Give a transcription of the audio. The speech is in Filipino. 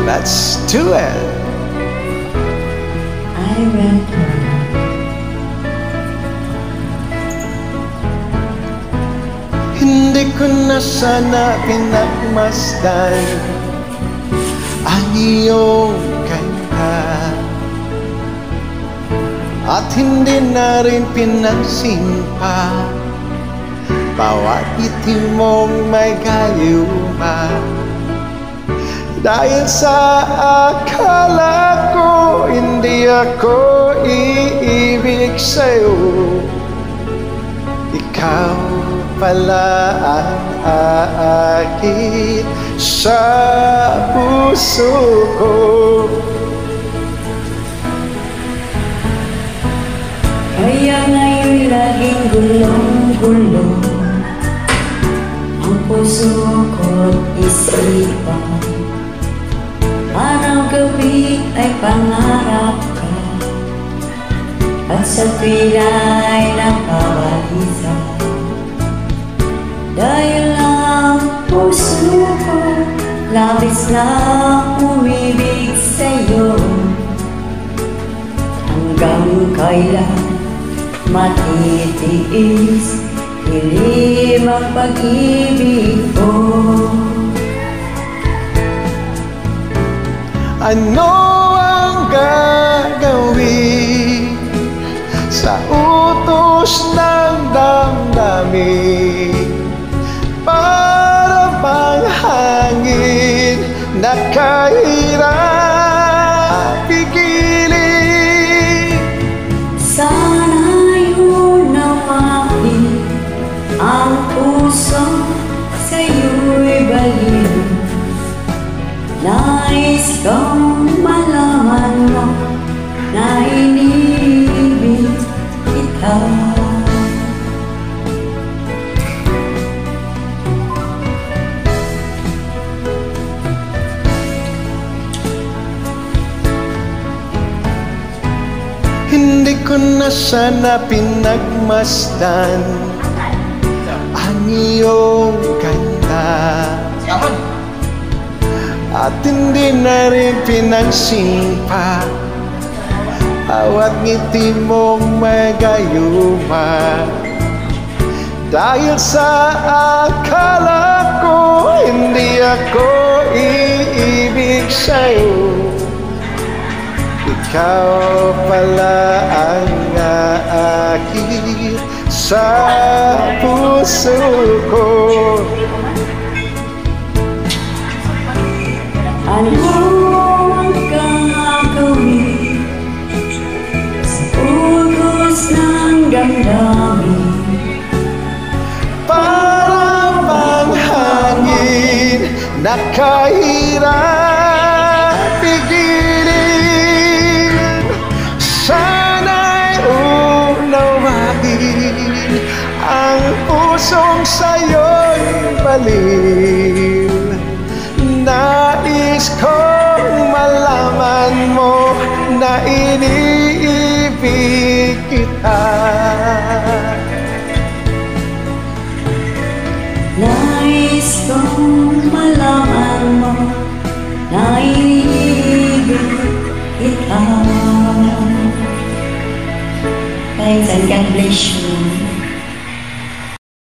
Let's do it! I will try. Hindi ko na sana pinagmasdan ang iyong ganda, at hindi na rin pinansin pa bawat ngiti mong may gayuma. Dahil sa akala ko hindi ako iibig sa'yo, ikaw pala ang aakit sa puso ko. Kaya ngayon'y laging gulong-gulong ang puso ko't isipan. Araw-gabi ay pangarap ka, at sa tuwila'y nakabalisa. Dahil ang puso ko labis na umibig sa'yo, hanggang kailan matitiis hilim ang pag-ibig ko. Ano ang gagawin sa utos ng damdamin? Para bang hangin na kahirap pigilin? Sana'y unawain ang puso sa'yo'y baliw. Nais kong malaman mo na iniibig kita. Hindi ko na sana pinagmasdan ang iyong ganda, at hindi na rin pinansin pa bawat ngiti mong may gayuma. Dahil sa akala ko hindi ako iibig sa'yo, ikaw pala ang aakit sa puso ko. Ano ang gagawin sa utos ng damdamin? Para bang hangin na kahirap pigilin? Sana'y unawain ang pusong sa'yo'y baliw. Nais kong malaman mo na iniibig kita. Nais kong malaman mo na iniibig kita. Thanks and God bless you.